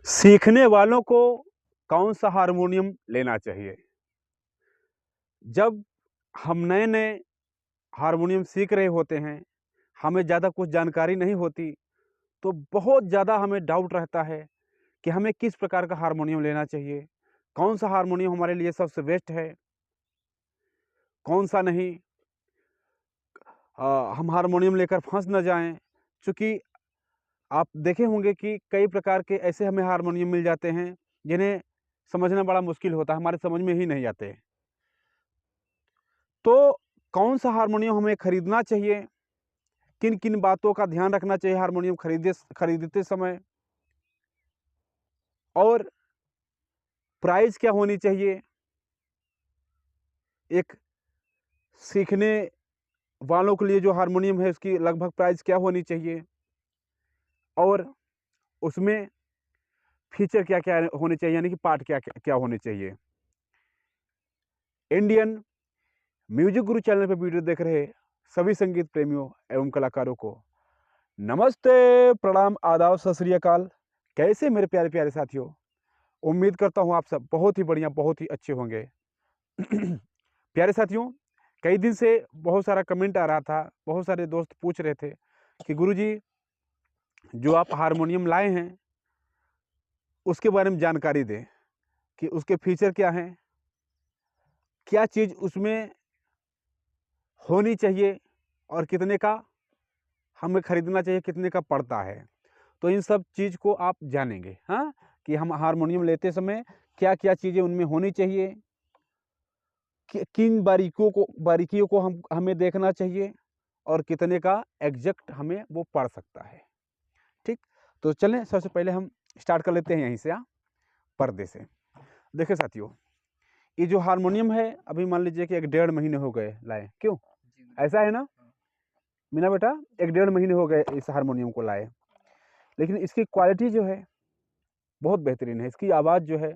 सीखने वालों को कौन सा हारमोनियम लेना चाहिए? जब हम नए-नए हारमोनियम सीख रहे होते हैं, हमें ज़्यादा कुछ जानकारी नहीं होती, तो बहुत ज़्यादा हमें डाउट रहता है कि हमें किस प्रकार का हारमोनियम लेना चाहिए? कौन-सा हारमोनियम हमारे लिए सबसे बेस्ट है, कौन-सा नहीं? हम हारमोनियम लेकर फँस ना जाएँ, चूँकि आप देखे होंगे कि कई प्रकार के ऐसे हमें हारमोनियम मिल जाते हैं, जिन्हें समझना बड़ा मुश्किल होता है, हमारे समझ में ही नहीं आते। तो कौन-सा हारमोनियम हमें खरीदना चाहिए? किन-किन बातों का ध्यान रखना चाहिए हारमोनियम खरीदते समय? और प्राइस क्या होनी चाहिए? एक सीखने वालों के लिए जो हारमोनियम है, उसकी लगभग प्राइस क्या होनी चाहिए? और उसमें फीचर क्या-क्या होने चाहिए, यानी कि पार्ट क्या-क्या क्या होने चाहिए? इंडियन म्यूजिक गुरु चैनल पे वीडियो देख रहे सभी संगीत प्रेमियों एवं कलाकारों को नमस्ते, प्रणाम, आदाब, सत श्री अकाल। कैसे मेरे प्यारे-प्यारे साथियों? उम्मीद करता हूँ आप सब बहुत ही बढ़िया, बहुत ही अच्छे होंगे। प्यारे साथियों, कई दिन से बहुत सारा कमेंट आ रहा था, बहुत सारे दोस्त पूछ रहे थे कि गुरुजी, जो आप हारमोनियम लाए हैं, उसके बारे में जानकारी दें कि उसके फीचर क्या हैं? क्या चीज़ उसमें होनी चाहिए और कितने का हमें खरीदना चाहिए, कितने का पड़ता है? तो इन सब चीज़ को आप जानेंगे, हाँ? कि हम हारमोनियम लेते समय क्या-क्या चीज़ें उनमें होनी चाहिए, कि किन बारीकियों को हमें देखना चाहिए और कितने का एग्ज़ैक्ट हमें वो पड़ सकता है, ठीक? तो चलें, सबसे पहले हम स्टार्ट कर लेते हैं यहीं से, पर्दे से। देखिए साथियों, ये जो हारमोनियम है, अभी मान लीजिए कि 1 डेढ़ महीने हो गए लाए, क्यों? ऐसा है ना? मीना बेटा, 1 डेढ़ महीने हो गए इस हारमोनियम को लाए, लेकिन इसकी क्वालिटी जो है, बहुत बेहतरीन है। इसकी आवाज़ जो है,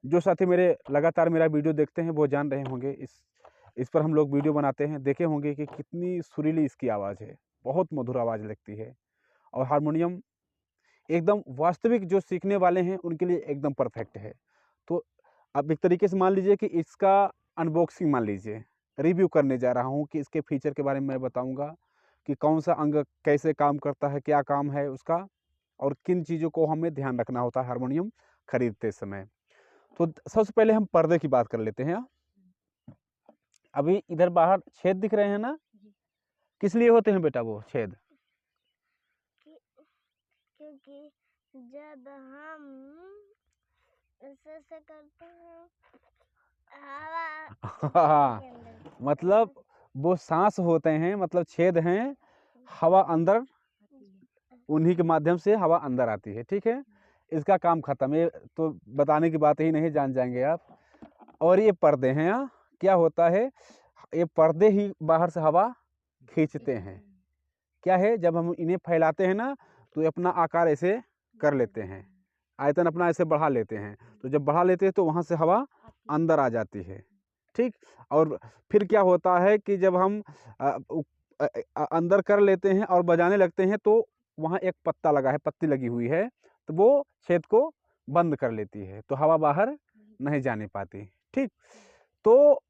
जो साथी मेरे लगातार मेरा वीडियो देखते हैं वो जान रहे होंगे, इस पर हम लोग वीडियो बनाते हैं, देखे होंगे कि कितनी सुरीली इसकी आवाज़ है, बहुत मधुर आवाज़ लगती है। और हारमोनियम एकदम वास्तविक जो सीखने वाले हैं उनके लिए एकदम परफेक्ट है। तो आप एक तरीके से मान लीजिए कि इसका अनबॉक्सिंग मान लीजिए, रिव्यू करने जा रहा हूँ कि इसके फीचर के बारे में मैं बताऊँगा कि कौन-सा अंग कैसे काम करता है, क्या काम है उसका और किन चीज़ों को हमें ध्यान रखना होता है हारमोनियम खरीदते समय। तो सबसे पहले हम पर्दे की बात कर लेते हैं। अभी इधर बाहर छेद दिख रहे हैं ना? किस लिए होते हैं बेटा वो छेद? क्योंकि जब हम ऐसे करते हैं, हवा के अंदर मतलब वो साँस होते हैं, मतलब छेद हैं, हवा अंदर, उन्हीं के माध्यम से हवा अंदर आती है, ठीक है? इसका काम खत्म, ये तो बताने की बात ही नहीं, जान जाएँगे आप। और ये पर्दे हैं, क्या होता है, ये पर्दे ही बाहर से हवा खींचते हैं। क्या है, जब हम इन्हें फैलाते हैं ना, तो ये अपना आकार ऐसे कर लेते हैं, आयतन अपना ऐसे बढ़ा लेते हैं। तो जब बढ़ा लेते हैं तो वहाँ से हवा अंदर आ जाती है, ठीक? और फिर क्या होता है कि जब हम अंदर कर लेते हैं और बजाने लगते हैं, तो वहाँ एक पत्ता लगा है, पत्ती लगी हुई है, तो वो छेद को बंद कर लेती है, तो हवा बाहर नहीं जाने पाती, ठीक? तो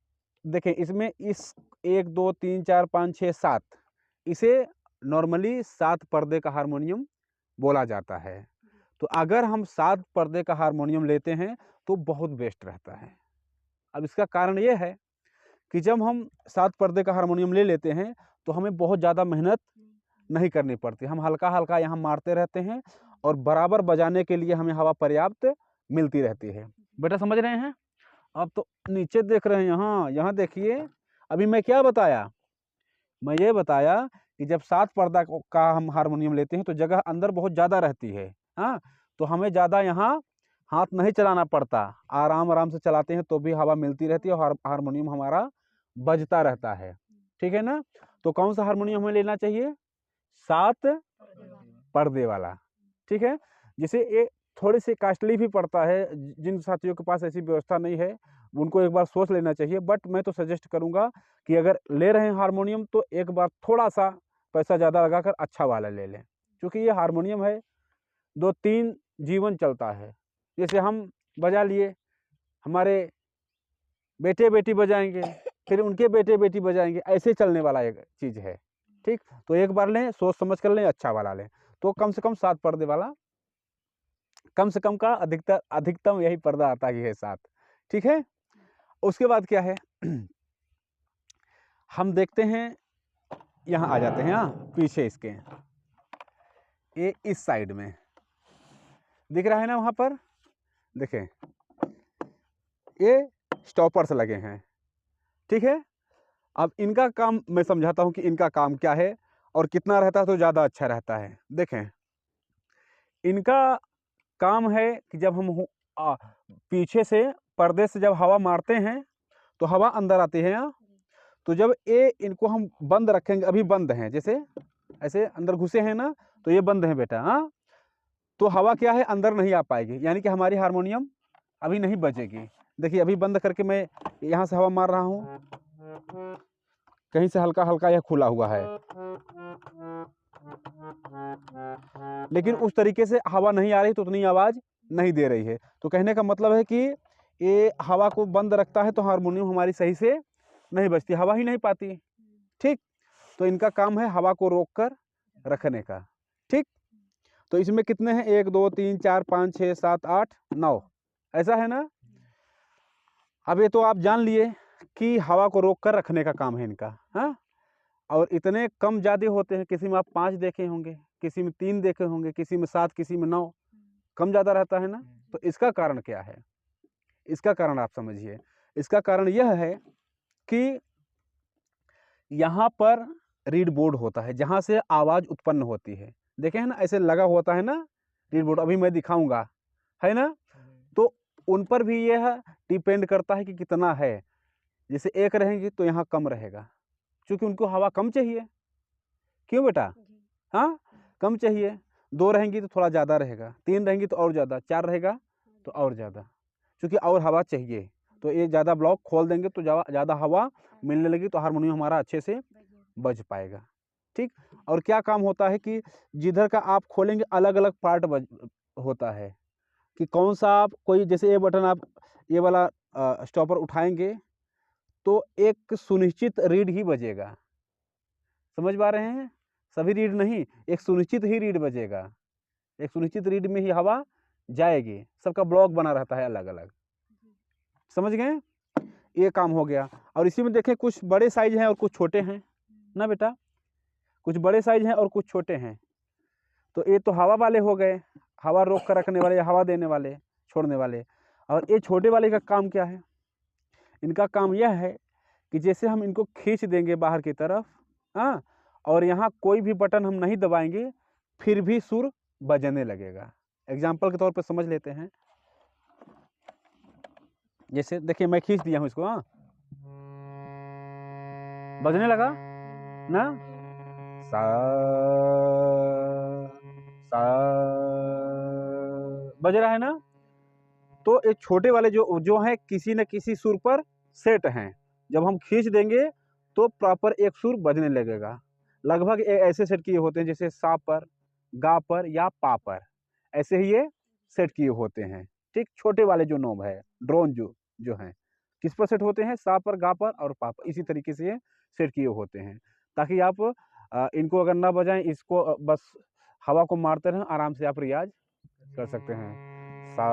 देखें, इसमें इस 1, 2, 3, 4, 5, 6, 7, इसे नॉर्मली 7 पर्दे का हारमोनियम बोला जाता है। तो अगर हम 7 पर्दे का हारमोनियम लेते हैं, तो बहुत बेस्ट रहता है। अब इसका कारण ये है कि जब हम 7 पर्दे का हारमोनियम ले लेते हैं, तो हमें बहुत ज़्यादा मेहनत नहीं करनी पड़ती। हम हल्का-हल्का यहाँ मारते रहते हैं और बराबर बजाने के लिए हमें हवा पर्याप्त मिलती रहती है। बेटा समझ रहे हैं? आप तो नीचे देख रहे हैं, यहाँ देखिए, अभी मैं क्या बताया? मैं ये बताया कि जब 7 पर्दा का हम हारमोनियम लेते हैं, तो जगह अंदर बहुत ज़्यादा रहती है, हाँ? तो हमें ज़्यादा यहाँ हाथ नहीं चलाना पड़ता, आराम-आराम से चलाते हैं तो भी हवा मिलती रहती है और हारमोनियम हमारा बजता रहता है, ठीक है ना? तो कौन-सा हारमोनियम हमें लेना चाहिए? 7 पर्दे वाला, ठीक है? जैसे ये थोड़ी-सी कॉस्टली भी पड़ता है, जिन साथियों के पास ऐसी व्यवस्था नहीं है, उनको एक बार सोच लेना चाहिए, बट मैं तो सजेस्ट करूँगा कि अगर ले रहे हैं हारमोनियम, तो एक बार थोड़ा-सा पैसा ज़्यादा लगाकर अच्छा वाला ले लें। क्योंकि ये हारमोनियम है, 2-3 जीवन चलता है। जैसे हम बजा लिए, हमारे बेटे बेटी बजाएंगे, फिर उनके बेटे बेटी बजाएंगे, ऐसे चलने वाला एक चीज़ है। ठीक, तो एक बार लें, सोच समझ कर लें, अच्छा वाला लें। तो कम से कम 7 पर्दे वाला, कम से कम का अधिकतम यही पर्दा आता ही है 7। ठीक है, उसके बाद क्या है हम देखते हैं, यहाँ आ जाते हैं, पीछे इसके, ये इस साइड में दिख रहा है ना, वहाँ पर देखें, ये स्टॉपर्स लगे हैं। ठीक है, अब इनका काम मैं समझाता हूँ कि इनका काम क्या है और कितना रहता है तो ज़्यादा अच्छा रहता है। देखें, इनका काम है कि जब हम पीछे से पर्दे से जब हवा मारते हैं तो हवा अंदर आती है यहाँ। तो जब ये इनको हम बंद रखेंगे, अभी बंद हैं, जैसे ऐसे अंदर घुसे हैं ना, तो ये बंद हैं बेटा, हाँ, तो हवा क्या है, अंदर नहीं आ पाएगी, यानी कि हमारी हारमोनियम अभी नहीं बजेगी। देखिए, अभी बंद करके मैं यहाँ से हवा मार रहा हूँ, कहीं से हल्का हल्का यह खुला हुआ है, लेकिन उस तरीके से हवा नहीं आ रही, तो उतनी आवाज़ नहीं दे रही है। तो कहने का मतलब है कि ये हवा को बंद रखता है तो हारमोनियम हमारी सही से नहीं बजती, हवा ही नहीं पाती। ठीक, तो इनका काम है हवा को रोक कर रखने का। ठीक, तो इसमें कितने हैं, 1 2 3 4 5 6 7 8 9, ऐसा है ना। अब ये तो आप जान लिए कि हवा को रोक कर रखने का काम है इनका, हाँ। और इतने कम ज़्यादा होते हैं, किसी में आप 5 देखे होंगे, किसी में 3 देखे होंगे, किसी में 7, किसी में 9, कम ज़्यादा रहता है ना। तो इसका कारण क्या है, इसका कारण आप समझिए। इसका कारण यह है कि यहाँ पर रीड बोर्ड होता है, जहाँ से आवाज़ उत्पन्न होती है। देखे हैं ना, ऐसे लगा होता है ना रीड बोर्ड, अभी मैं दिखाऊंगा, है ना। तो उन पर भी यह डिपेंड करता है कि कितना है। जैसे 1 रहेंगी तो यहाँ कम रहेगा, क्योंकि उनको हवा कम चाहिए। क्यों बेटा, हाँ, कम चाहिए। 2 रहेंगी तो थोड़ा ज़्यादा रहेगा, 3 रहेंगी तो और ज़्यादा, 4 रहेगा तो और ज़्यादा, क्योंकि और हवा चाहिए। तो ये ज़्यादा ब्लॉक खोल देंगे तो ज़्यादा हवा मिलने लगी, तो हारमोनियम हमारा अच्छे से बज पाएगा। ठीक, और क्या काम होता है कि जिधर का आप खोलेंगे अलग अलग पार्ट होता है, कि कौन सा आप, कोई जैसे ये बटन आप ये वाला स्टॉपर उठाएंगे तो एक सुनिश्चित रीड ही बजेगा। समझ पा रहे हैं, सभी रीड नहीं, एक सुनिश्चित ही रीड बजेगा, एक सुनिश्चित रीड में ही हवा जाएगी। सबका ब्लॉक बना रहता है अलग अलग, समझ गए, ये काम हो गया। और इसी में देखें, कुछ बड़े साइज हैं और कुछ छोटे हैं ना बेटा, कुछ बड़े साइज हैं और कुछ छोटे हैं। तो ये तो हवा वाले हो गए, हवा रोक कर रखने वाले या हवा देने वाले, छोड़ने वाले। और ये छोटे वाले का काम क्या है, इनका काम यह है कि जैसे हम इनको खींच देंगे बाहर की तरफ, हाँ, और यहाँ कोई भी बटन हम नहीं दबाएंगे, फिर भी सुर बजने लगेगा। एग्जाम्पल के तौर पर समझ लेते हैं, जैसे देखिए मैं खींच दिया हूँ इसको, हाँ, बजने लगा ना, सा सा बज रहा है ना। तो ये छोटे वाले जो हैं किसी न किसी सुर पर सेट हैं, जब हम खींच देंगे तो प्रॉपर एक सुर बजने लगेगा। लगभग ऐसे सेट किए होते हैं जैसे सा पर, गा पर या पा पर, ऐसे ही ये सेट किए होते हैं। ठीक, छोटे वाले जो नोब है, ड्रोन जो हैं, किस पर सेट होते हैं, सा पर, गा पर और पा पर, इसी तरीके से ये सेट किए होते हैं, ताकि आप इनको अगर ना बजाएं, इसको बस हवा को मारते रहें, आराम से आप रियाज कर सकते हैं। सा,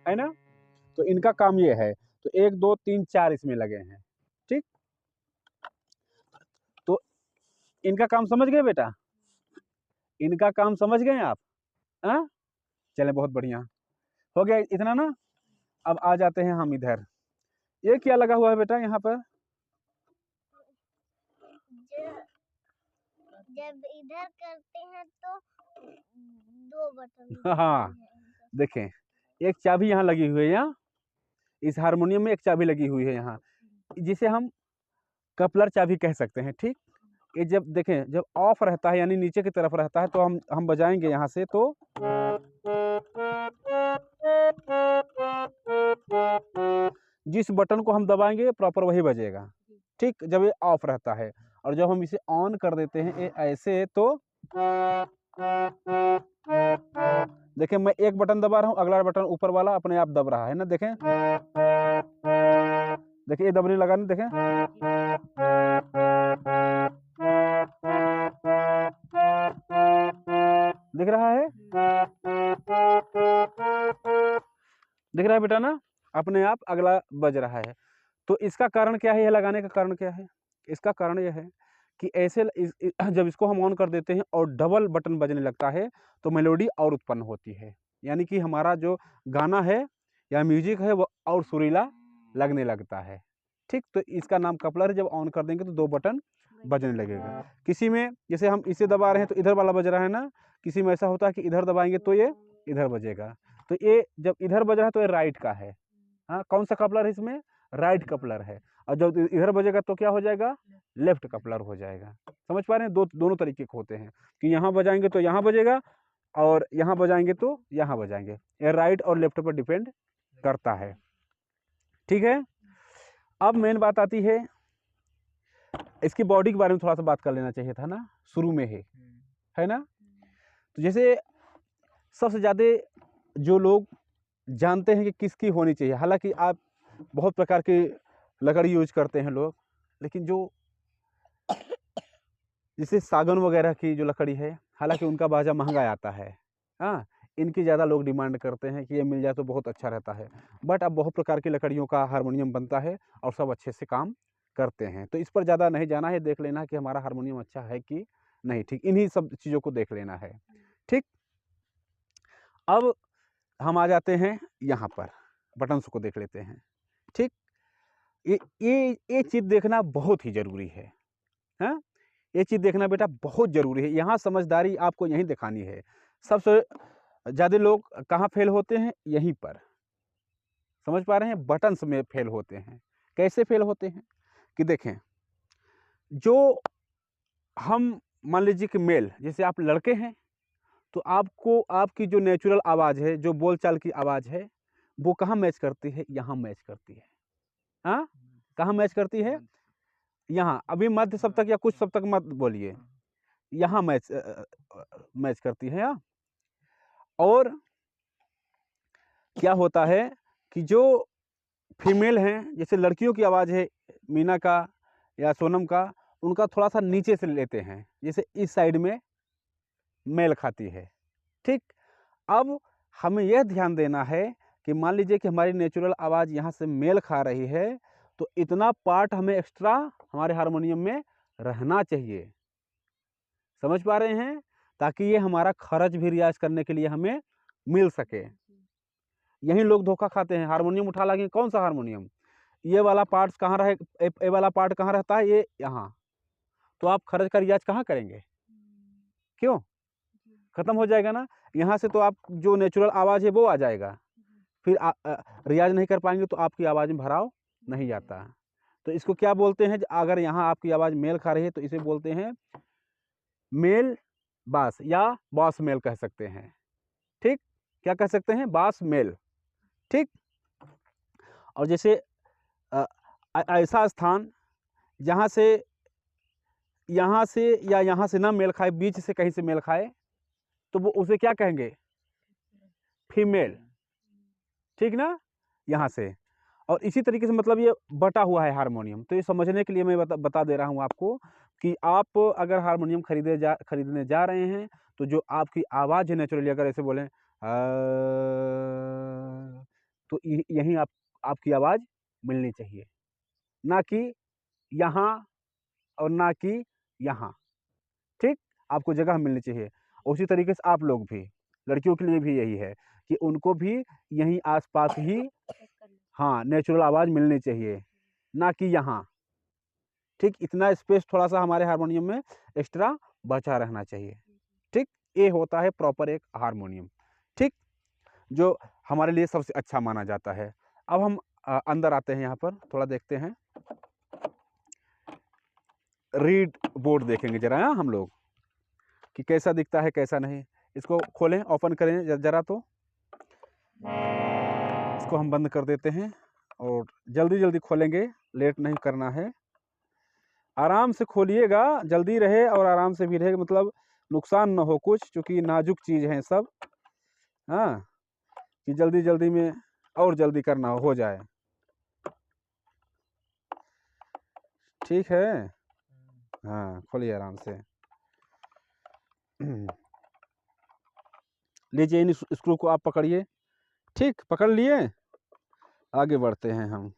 है ना। तो इनका काम ये है। तो 1 2 3 4 इसमें लगे हैं। ठीक, तो इनका काम समझ गए बेटा, इनका काम समझ गए आप, हाँ, चलें, बहुत बढ़िया हो गया इतना ना। अब आ जाते हैं हम इधर, ये क्या लगा हुआ है बेटा यहाँ पर, जब इधर करते हैं तो 2 बटन हाँ, देखें, एक चाबी यहाँ लगी हुई है, यहाँ इस हारमोनियम में एक चाबी लगी हुई है यहाँ, जिसे हम कपलर चाबी कह सकते हैं। ठीक, ये जब देखें, जब ऑफ रहता है यानी नीचे की तरफ रहता है, तो हम बजाएंगे यहाँ से, तो जिस बटन को हम दबाएंगे प्रॉपर वही बजेगा। ठीक, जब ये ऑफ रहता है, और जब हम इसे ऑन कर देते हैं ये ऐसे, तो देखें मैं एक बटन दबा रहा हूँ, अगला बटन ऊपर वाला अपने आप दब रहा है ना, देखें। देखिए ये दबने लगा ना, देखें। दिख रहा है? दिख रहा है बेटा ना, अपने आप अगला बज रहा है। तो इसका कारण क्या है, यह लगाने का कारण क्या है? इसका कारण यह है कि ऐसे जब इसको हम ऑन कर देते हैं और डबल बटन बजने लगता है तो मेलोडी और उत्पन्न होती है, यानी कि हमारा जो गाना है या म्यूजिक है वो और सुरीला लगने लगता है। ठीक, तो इसका नाम कपलर है। जब ऑन कर देंगे तो 2 बटन बजने लगेगा। किसी में जैसे हम इसे दबा रहे हैं तो इधर वाला बज रहा है ना, किसी में ऐसा होता है कि इधर दबाएंगे तो ये इधर बजेगा। तो ये जब इधर बज रहा है तो ये राइट का है। हाँ, कौन सा कपलर है इसमें? राइट कपलर है। और जब इधर बजेगा तो क्या हो जाएगा? लेफ्ट कपलर हो जाएगा। समझ पा रहे हैं? दोनों तरीके के होते हैं कि यहाँ बजाएंगे तो यहाँ बजेगा और यहाँ बजाएंगे तो यहाँ बजाएंगे। ये राइट और लेफ्ट पर डिपेंड करता है। ठीक है, अब मेन बात आती है, इसकी बॉडी के बारे में थोड़ा सा बात कर लेना चाहिए था ना, शुरू में है ना। तो जैसे सबसे ज़्यादा जो लोग जानते हैं कि किसकी होनी चाहिए, हालांकि आप बहुत प्रकार की लकड़ी यूज करते हैं लोग, लेकिन जो जैसे सागौन वगैरह की जो लकड़ी है, हालांकि उनका बाजा महंगा आता है। हाँ, इनकी ज़्यादा लोग डिमांड करते हैं कि ये मिल जाए तो बहुत अच्छा रहता है। बट अब बहुत प्रकार की लकड़ियों का हारमोनियम बनता है और सब अच्छे से काम करते हैं, तो इस पर ज़्यादा नहीं जाना है, देख लेना है कि हमारा हारमोनियम अच्छा है कि नहीं। ठीक, इन्हीं सब चीज़ों को देख लेना है। ठीक, अब हम आ जाते हैं यहाँ पर, बटन्स को देख लेते हैं। ठीक, ये चीज़ देखना बहुत ही ज़रूरी है। हाँ, ये चीज़ देखना बेटा बहुत ज़रूरी है। यहाँ समझदारी आपको यहीं दिखानी है। सबसे ज़्यादा लोग कहाँ फेल होते हैं? यहीं पर। समझ पा रहे हैं? बटन्स में फेल होते हैं। कैसे फेल होते हैं कि देखें, जो हम मान लीजिए कि मेल, जैसे आप लड़के हैं तो आपको आपकी जो नेचुरल आवाज़ है, जो बोलचाल की आवाज़ है, वो कहाँ मैच करती है? यहाँ मैच करती है। हाँ, कहाँ मैच करती है? यहाँ। अभी मध्य सप्तक या कुछ सप्तक मत बोलिए, यहाँ मैच करती है। हाँ, और क्या होता है कि जो फीमेल हैं, जैसे लड़कियों की आवाज़ है मीना का या सोनम का, उनका थोड़ा सा नीचे से लेते हैं, जैसे इस साइड में मेल खाती है। ठीक, अब हमें यह ध्यान देना है कि मान लीजिए कि हमारी नेचुरल आवाज़ यहाँ से मेल खा रही है, तो इतना पार्ट हमें एक्स्ट्रा हमारे हारमोनियम में रहना चाहिए। समझ पा रहे हैं? ताकि ये हमारा खर्च भी रियाज करने के लिए हमें मिल सके। यही लोग धोखा खाते हैं, हारमोनियम उठा लाएंगे, कौन सा हारमोनियम, ये वाला पार्ट कहाँ रहे, ए वाला पार्ट कहाँ रहता है? ये यहाँ। तो आप खर्च का रियाज कहाँ करेंगे? क्यों? खत्म हो जाएगा ना। यहाँ से तो आप जो नेचुरल आवाज़ है वो आ जाएगा, फिर रियाज नहीं कर पाएंगे तो आपकी आवाज़ में भराव नहीं आता। तो इसको क्या बोलते हैं? अगर यहाँ आपकी आवाज़ मेल खा रही है तो इसे बोलते हैं मेल बास या बॉस मेल कह सकते हैं। ठीक, क्या कह सकते हैं? बास मेल। ठीक, और जैसे ऐसा स्थान जहाँ से यहाँ से या यहाँ से ना मेल खाए, बीच से कहीं से मेल खाए, तो वो उसे क्या कहेंगे? फीमेल। ठीक ना, यहाँ से। और इसी तरीके से मतलब ये बटा हुआ है हारमोनियम। तो ये समझने के लिए मैं बता दे रहा हूँ आपको कि आप अगर हारमोनियम खरीदने जा रहे हैं तो जो आपकी आवाज़ है नेचुरली, अगर ऐसे बोलें तो यहीं आपकी आवाज़ मिलनी चाहिए, ना कि यहाँ और ना कि यहाँ। ठीक, आपको जगह मिलनी चाहिए। उसी तरीके से आप लोग भी, लड़कियों के लिए भी यही है कि उनको भी यहीं आसपास ही हाँ नेचुरल आवाज़ मिलनी चाहिए, ना कि यहाँ। ठीक, इतना स्पेस थोड़ा सा हमारे हारमोनियम में एक्स्ट्रा बचा रहना चाहिए। ठीक, ये होता है प्रॉपर एक हारमोनियम। ठीक, जो हमारे लिए सबसे अच्छा माना जाता है। अब हम अंदर आते हैं, यहाँ पर थोड़ा देखते हैं, रीड बोर्ड देखेंगे जरा हम लोग कि कैसा दिखता है कैसा नहीं। इसको खोलें, ओपन करें जरा, तो इसको हम बंद कर देते हैं और जल्दी जल्दी खोलेंगे, लेट नहीं करना है। आराम से खोलिएगा, जल्दी रहे और आराम से भी रहे, मतलब नुकसान ना हो कुछ, क्योंकि नाजुक चीज़ है सब। हाँ, कि जल्दी जल्दी में और जल्दी करना हो जाए। ठीक है। हाँ, खोलिए आराम से। लीजिए, इन स्क्रू को आप पकड़िए। ठीक, पकड़ लिए। आगे बढ़ते हैं हम।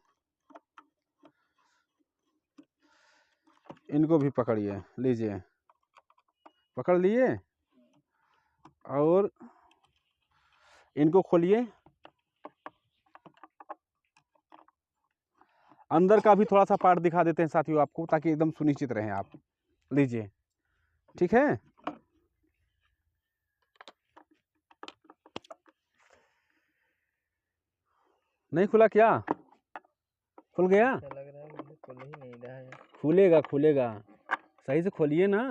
इनको भी पकड़िए, लीजिए, पकड़ लिए। और इनको खोलिए। अंदर का भी थोड़ा सा पार्ट दिखा देते हैं साथियों आपको, ताकि एकदम सुनिश्चित रहें आप। लीजिए, ठीक है। नहीं खुला क्या? खुल गया? ऐसा लग रहा है मुझे खुल ही नहीं रहा है। खुलेगा खुलेगा, सही से खोलिए ना,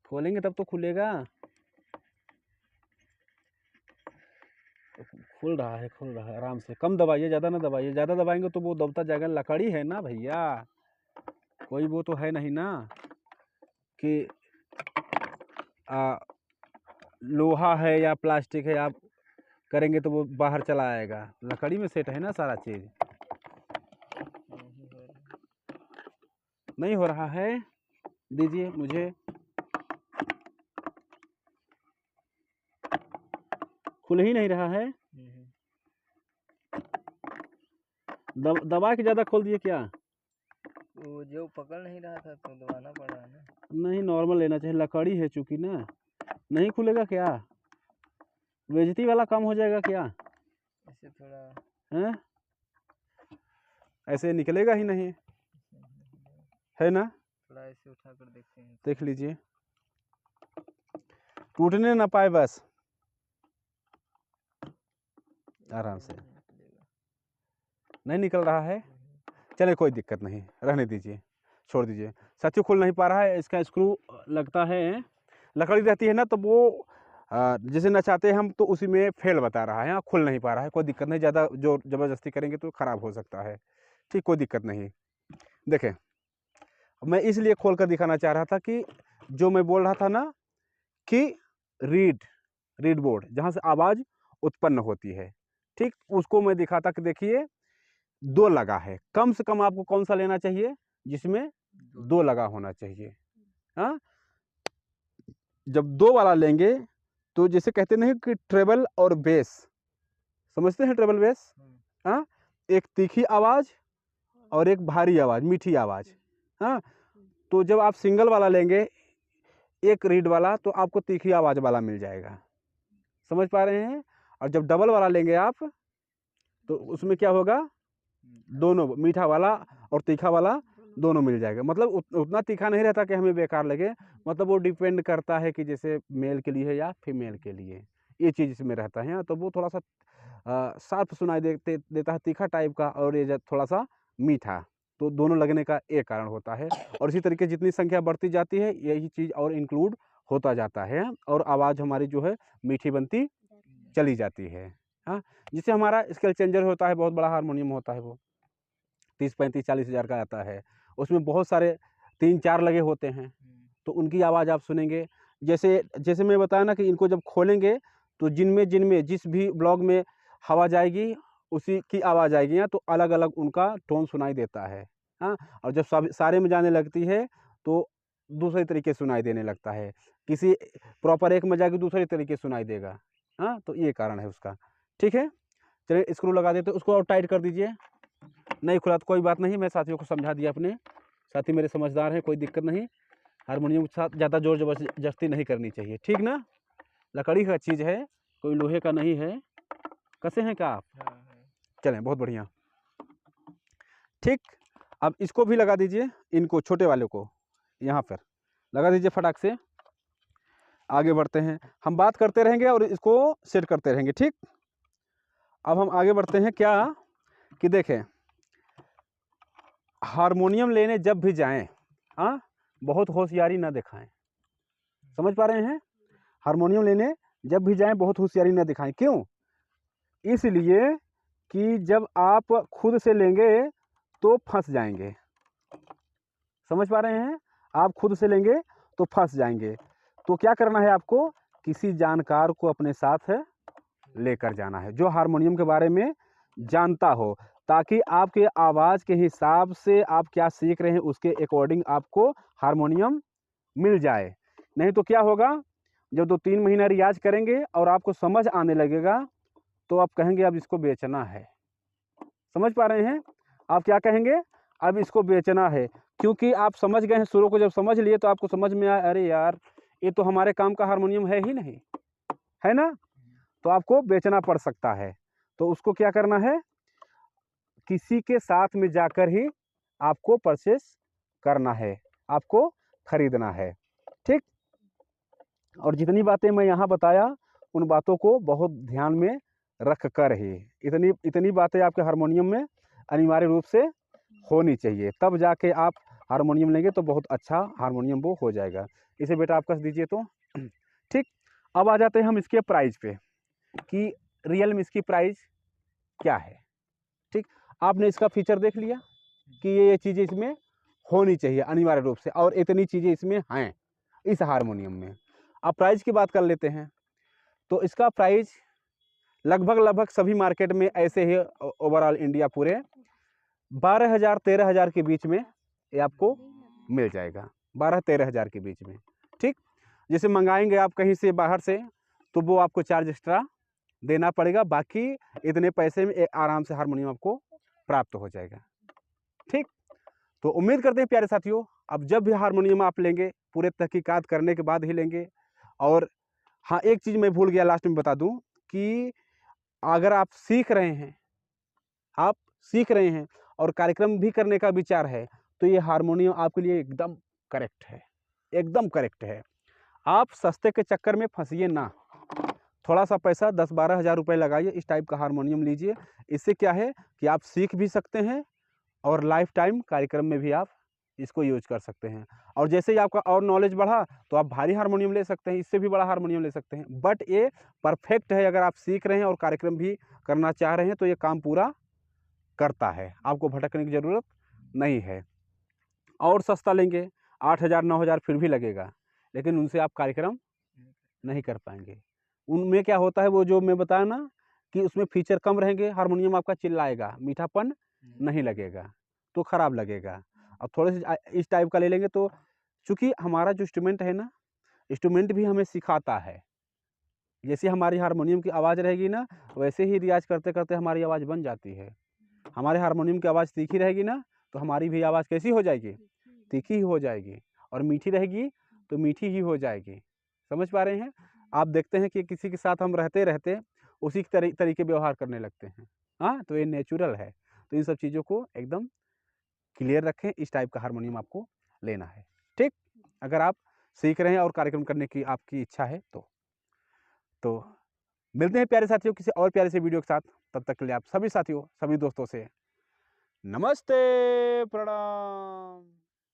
खोलेंगे तब तो खुलेगा। खुल रहा है, खुल रहा है, आराम से। कम दबाइए, ज़्यादा ना दबाइए। ज़्यादा दबाएंगे तो वो दबता जाएगा। लकड़ी है ना भैया, कोई वो तो है नहीं ना कि लोहा है या प्लास्टिक है, आप करेंगे तो वो बाहर चला आएगा। लकड़ी में सेट है ना सारा चीज़। नहीं हो रहा है, दीजिए मुझे। खुल ही नहीं रहा है। दबा के ज़्यादा खोल दिए क्या? वो जो पकड़ नहीं रहा था तो दबाना पड़ रहा है ना। नहीं, नॉर्मल लेना चाहिए, लकड़ी है चूँकि ना। नहीं खुलेगा क्या? बेइज्जती वाला काम हो जाएगा क्या? ऐसे थोड़ा हैं? ऐसे निकलेगा ही नहीं, है ना? थोड़ा ऐसे उठा कर देखते हैं। देख लीजिए, टूटने ना पाए बस, आराम से। नहीं निकल रहा है, चले कोई दिक्कत नहीं, रहने दीजिए, छोड़ दीजिए। साथियों, खुल नहीं पा रहा है। इसका स्क्रू लगता है, लकड़ी रहती है ना तो वो जैसे नचाते हैं हम तो उसी में फेल बता रहा है। हाँ, खुल नहीं पा रहा है, कोई दिक्कत नहीं। ज़्यादा जो ज़बरदस्ती करेंगे तो ख़राब हो सकता है। ठीक, कोई दिक्कत नहीं। देखें, मैं इसलिए खोल कर दिखाना चाह रहा था कि जो मैं बोल रहा था ना कि रीड बोर्ड जहाँ से आवाज़ उत्पन्न होती है, ठीक, उसको मैं दिखाता कि देखिए 2 लगा है। कम से कम आपको कौन सा लेना चाहिए जिसमें 2 लगा होना चाहिए। हाँ, जब 2 वाला लेंगे तो जैसे कहते नहीं कि ट्रेबल और बेस, समझते हैं ट्रेबल बेस? हाँ, एक तीखी आवाज़ और एक भारी आवाज़, मीठी आवाज़। हाँ, तो जब आप सिंगल वाला लेंगे, एक रीड वाला, तो आपको तीखी आवाज़ वाला मिल जाएगा। समझ पा रहे हैं? और जब डबल वाला लेंगे आप तो उसमें क्या होगा, दोनों, मीठा वाला और तीखा वाला दोनों मिल जाएगा। मतलब उतना तीखा नहीं रहता कि हमें बेकार लगे। मतलब वो डिपेंड करता है कि जैसे मेल के लिए है या फीमेल के लिए, ये चीज़ इसमें रहता है। तो वो थोड़ा सा शार्प सुनाई देता है, तीखा टाइप का, और ये थोड़ा सा मीठा। तो दोनों लगने का एक कारण होता है। और इसी तरीके जितनी संख्या बढ़ती जाती है यही चीज़ और इंक्लूड होता जाता है, और आवाज़ हमारी जो है मीठी बनती चली जाती है। हाँ, जिससे हमारा स्केल चेंजर होता है, बहुत बड़ा हारमोनियम होता है, वो 30-35-40 हज़ार का आता है। उसमें बहुत सारे 3-4 लगे होते हैं, तो उनकी आवाज़ आप सुनेंगे। जैसे जैसे मैं बताया ना कि इनको जब खोलेंगे तो जिनमें जिस भी ब्लॉक में हवा जाएगी उसी की आवाज़ आएगी। हाँ, तो अलग अलग उनका टोन सुनाई देता है। हाँ, और जब सब सारे में जाने लगती है तो दूसरे तरीके सुनाई देने लगता है। किसी प्रॉपर एक में जाएगी दूसरे तरीके सुनाई देगा। हाँ, तो ये कारण है उसका। ठीक है, चलिए स्क्रू लगा देते, उसको और टाइट कर दीजिए। नहीं खुला तो कोई बात नहीं, मैं साथियों को समझा दिया अपने। साथी मेरे समझदार हैं, कोई दिक्कत नहीं। हारमोनियम के साथ ज़्यादा ज़ोर ज़बरदस्ती नहीं करनी चाहिए, ठीक ना? लकड़ी का चीज़ है, कोई लोहे का नहीं है। कसे हैं क्या आप? चलें, बहुत बढ़िया। ठीक, अब इसको भी लगा दीजिए, इनको छोटे वाले को यहाँ पर लगा दीजिए फटाक से। आगे बढ़ते हैं, हम बात करते रहेंगे और इसको सेट करते रहेंगे। ठीक, अब हम आगे बढ़ते हैं क्या कि देखें, हारमोनियम लेने जब भी जाएं, हाँ, बहुत होशियारी ना दिखाएं। समझ पा रहे हैं? हारमोनियम लेने जब भी जाएं बहुत होशियारी ना दिखाएं। क्यों? इसलिए कि जब आप खुद से लेंगे तो फंस जाएंगे। समझ पा रहे हैं? आप खुद से लेंगे तो फंस जाएंगे। तो क्या करना है आपको, किसी जानकार को अपने साथ लेकर जाना है जो हारमोनियम के बारे में जानता हो, ताकि आपके आवाज़ के हिसाब से आप क्या सीख रहे हैं उसके अकॉर्डिंग आपको हारमोनियम मिल जाए। नहीं तो क्या होगा, जब 2-3 महीना रियाज करेंगे और आपको समझ आने लगेगा तो आप कहेंगे अब इसको बेचना है। समझ पा रहे हैं? आप क्या कहेंगे, अब इसको बेचना है, क्योंकि आप समझ गए हैं सुरों को। जब समझ लिए तो आपको समझ में आया, अरे यार ये तो हमारे काम का हारमोनियम है ही नहीं, है ना? तो आपको बेचना पड़ सकता है। तो उसको क्या करना है, किसी के साथ में जाकर ही आपको परचेस करना है, आपको खरीदना है, ठीक? और जितनी बातें मैं यहाँ बताया उन बातों को बहुत ध्यान में रख कर ही, इतनी बातें आपके हारमोनियम में अनिवार्य रूप से होनी चाहिए, तब जाके आप हारमोनियम लेंगे तो बहुत अच्छा हारमोनियम वो हो जाएगा। इसे बेटा आप कस दीजिए तो ठीक। अब आ जाते हैं हम इसके प्राइस पे कि रियल में इसकी प्राइस क्या है, ठीक? आपने इसका फीचर देख लिया कि ये चीज़ें इसमें होनी चाहिए अनिवार्य रूप से, और इतनी चीज़ें इसमें हैं इस हारमोनियम में। अब प्राइस की बात कर लेते हैं, तो इसका प्राइस लगभग सभी मार्केट में ऐसे ही ओवरऑल इंडिया पूरे 12,000 13,000 के बीच में ये आपको मिल जाएगा, 12-13 हज़ार के बीच में, ठीक? जैसे मंगाएंगे आप कहीं से बाहर से तो वो आपको चार्ज एक्स्ट्रा देना पड़ेगा, बाकी इतने पैसे में आराम से हारमोनियम आपको प्राप्त हो जाएगा, ठीक? तो उम्मीद करते हैं प्यारे साथियों, अब जब भी हारमोनियम आप लेंगे पूरे तहकीकात करने के बाद ही लेंगे। और हाँ, एक चीज़ मैं भूल गया लास्ट में बता दूं कि अगर आप सीख रहे हैं और कार्यक्रम भी करने का विचार है तो ये हारमोनियम आपके लिए एकदम करेक्ट है, एकदम करेक्ट है। आप सस्ते के चक्कर में फंसिए ना, थोड़ा सा पैसा 10-12 हज़ार रुपये लगाइए, इस टाइप का हारमोनियम लीजिए। इससे क्या है कि आप सीख भी सकते हैं और लाइफ टाइम कार्यक्रम में भी आप इसको यूज कर सकते हैं। और जैसे ही आपका और नॉलेज बढ़ा तो आप भारी हारमोनियम ले सकते हैं, इससे भी बड़ा हारमोनियम ले सकते हैं। बट ये परफेक्ट है, अगर आप सीख रहे हैं और कार्यक्रम भी करना चाह रहे हैं तो ये काम पूरा करता है, आपको भटकने की ज़रूरत नहीं है। और सस्ता लेंगे 8,000 9,000 फिर भी लगेगा, लेकिन उनसे आप कार्यक्रम नहीं कर पाएंगे। उनमें क्या होता है, वो जो मैं बताया ना कि उसमें फीचर कम रहेंगे, हारमोनियम आपका चिल्लाएगा, मीठापन नहीं लगेगा तो ख़राब लगेगा। अब थोड़े से इस टाइप का ले लेंगे तो, चूँकि हमारा जो इंस्ट्रूमेंट है ना, इंस्ट्रूमेंट भी हमें सिखाता है। जैसे हमारी हारमोनियम की आवाज़ रहेगी ना, वैसे ही रियाज़ करते करते हमारी आवाज़ बन जाती है। हमारे हारमोनियम की आवाज़ तीखी रहेगी ना तो हमारी भी आवाज़ कैसी हो जाएगी, तीखी ही हो जाएगी, और मीठी रहेगी तो मीठी ही हो जाएगी। समझ पा रहे हैं? आप देखते हैं कि किसी के साथ हम रहते रहते उसी तरीके व्यवहार करने लगते हैं। हाँ, तो ये नेचुरल है। तो इन सब चीज़ों को एकदम क्लियर रखें, इस टाइप का हारमोनियम आपको लेना है, ठीक? अगर आप सीख रहे हैं और कार्यक्रम करने की आपकी इच्छा है तो मिलते हैं प्यारे साथियों किसी और प्यारे से वीडियो के साथ। तब तक के लिए आप सभी साथियों, सभी दोस्तों से नमस्ते, प्रणाम।